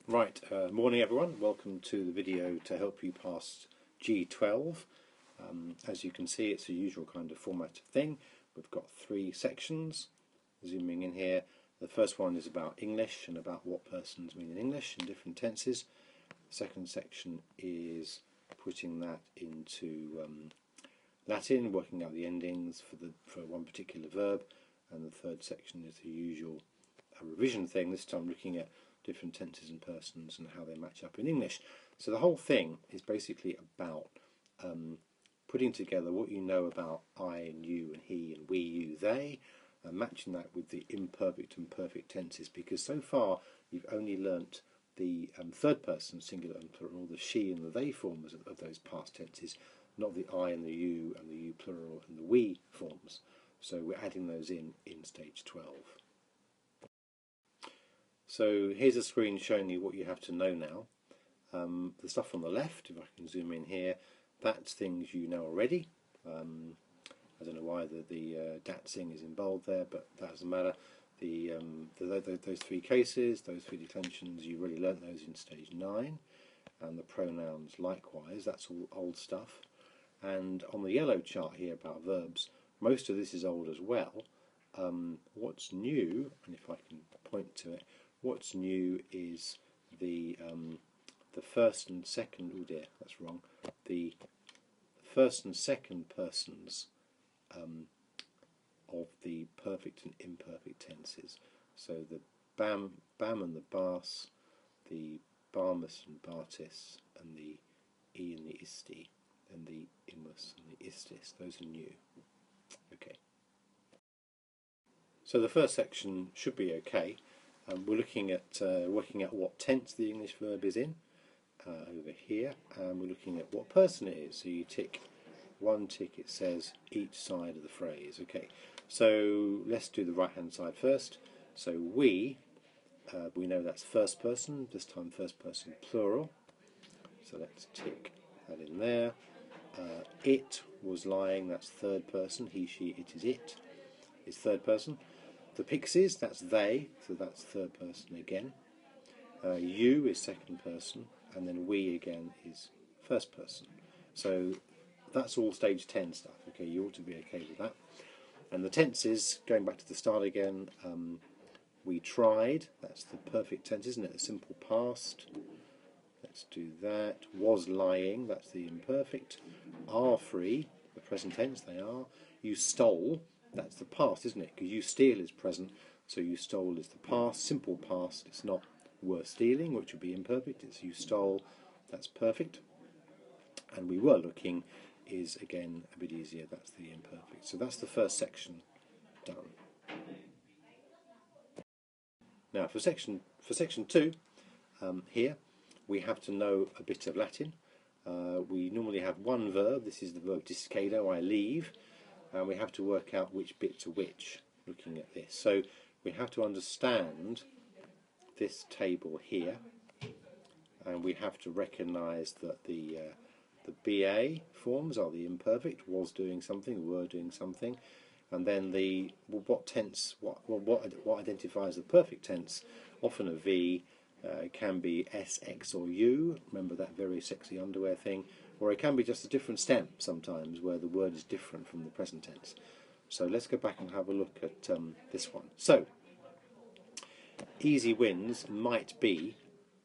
Right, morning everyone. Welcome to the video to help you pass G12. As you can see, it's a usual kind of formatted thing. We've got three sections. Zooming in here, the first one is about English and about what persons mean in English in different tenses. The second section is putting that into Latin, working out the endings for one particular verb, and the third section is the usual revision thing, this time looking at different tenses and persons and how they match up in English. So the whole thing is basically about putting together what you know about I and you and he and we, you, they, and matching that with the imperfect and perfect tenses, because so far you've only learnt the third person singular and plural, the she and the they forms of those past tenses, not the I and the you plural and the we forms. So we're adding those in stage 12. So here's a screen showing you what you have to know now. The stuff on the left, if I can zoom in here, that's things you know already. I don't know why the datzing is in bold there, but that doesn't matter. Those three cases, those three declensions, you really learnt those in stage 9, and the pronouns likewise, that's all old stuff. And on the yellow chart here about verbs, most of this is old as well. What's new, and if I can point to it, what's new is the first and second, oh dear, that's wrong, the first and second persons of the perfect and imperfect tenses. So the bam and the bas, the barmus and bartis, and the e and the isti, and the imus and the istis, those are new. Okay. So the first section should be okay. We're looking at working out what tense the English verb is in over here, and we're looking at what person it is. So you tick one tick, it says each side of the phrase. Okay, so let's do the right hand side first. So we know that's first person, this time first person plural. So let's tick that in there. It was lying, that's third person, he, she, it is it, is third person. The pixies, that's they, so that's third person again. You is second person, and then we again is first person. So that's all stage 10 stuff. Okay, you ought to be okay with that. And the tenses, going back to the start again, we tried, that's the perfect tense, isn't it? The simple past. Let's do that. Was lying, that's the imperfect. Are free, the present tense, they are. You stole, that's the past, isn't it? Because you steal is present, so you stole is the past, simple past. It's not were stealing, which would be imperfect. It's you stole, that's perfect. And we were looking is again a bit easier, that's the imperfect. So that's the first section done. Now for section 2, here we have to know a bit of Latin. We normally have one verb. This is the verb discedo, I leave. And we have to work out which bit to which, looking at this. So we have to understand this table here, and we have to recognise that the BA forms are the imperfect, was doing something, were doing something, and then what tense, what identifies the perfect tense, often a V, can be S, X or U, remember that very sexy underwear thing, or it can be just a different stem sometimes where the word is different from the present tense. So let's go back and have a look at this one. So easy wins might be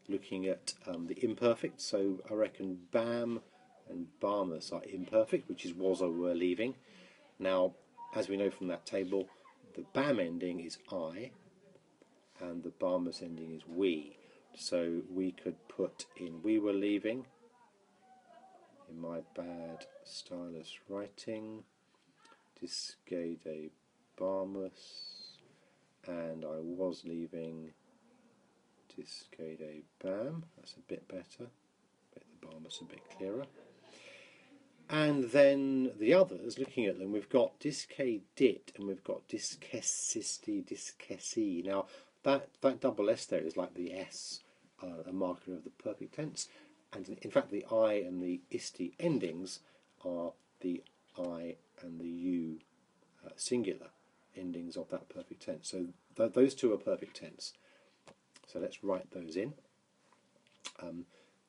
looking at the imperfect. So I reckon bam and barmus are imperfect, which is was or were leaving. Now, as we know from that table, the bam ending is I and the barmus ending is we. So we could put in we were leaving, in my bad stylus writing, discede barmus, and I was leaving, discede bam. That's a bit better, make the barmus a bit clearer. And then the others, looking at them, we've got discedit and we've got discesisti, discesi. Now that double S there is like the S, a marker of the perfect tense. And in fact, the I and the isti endings are the I and the U singular endings of that perfect tense. So those two are perfect tense. So let's write those in.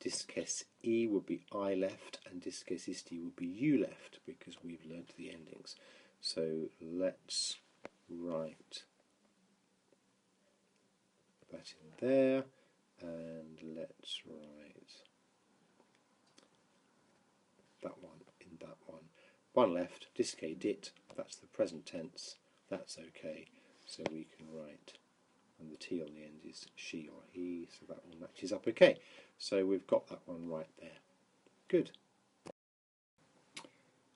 Disces e would be I left, and disces isti would be you left, because we've learnt the endings. So let's write that in there, and let's write that one in that one. One left, disce dit, that's the present tense, that's okay. So we can write, and the T on the end is she or he, so that one matches up okay. So we've got that one right there. Good.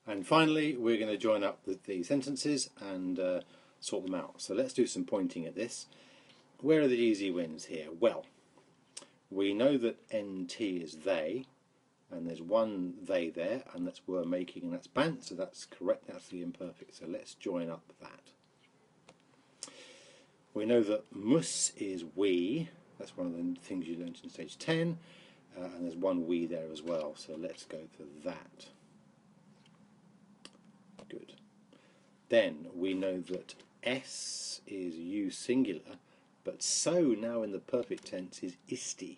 And finally, we're going to join up the sentences and sort them out. So let's do some pointing at this. Where are the easy wins here? Well, we know that NT is they, and there's one they there, and that's were making, and that's bant, so that's correct, that's the imperfect. So let's join up that. We know that muss is we, that's one of the things you learned in stage 10, and there's one we there as well, so let's go for that. Good. Then we know that s is you singular, but so now in the perfect tense is isti.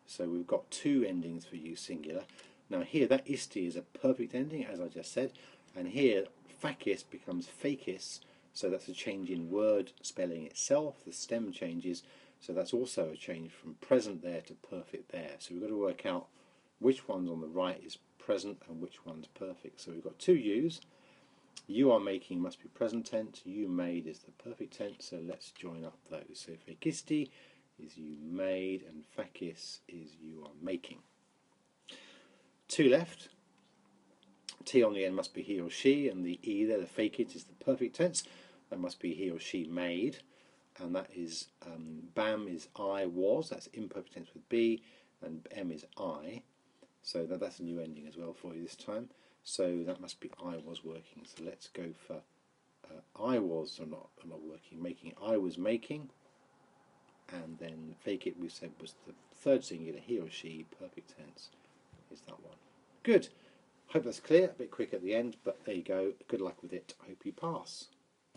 So we've got two endings for you singular. Now here that isti is a perfect ending, as I just said, and here facis becomes facis, so that's a change in word spelling itself. The stem changes, so that's also a change from present there to perfect there. So we've got to work out which one's on the right is present and which one's perfect. So we've got two yous. You are making must be present tense, you made is the perfect tense, so let's join up those. So facisti is you made, and facis is you are making. Two left. T on the end must be he or she, and the E there, the facit, is the perfect tense. That must be he or she made, and that is bam is I was, that's imperfect tense with be, and M is I. So that's a new ending as well for you this time. So that must be I was working. So let's go for I was, or not working, making. I was making, and then facit we said was the third singular, he or she, perfect tense is that one. Good. Hope that's clear, a bit quick at the end, but there you go. Good luck with it. I hope you pass.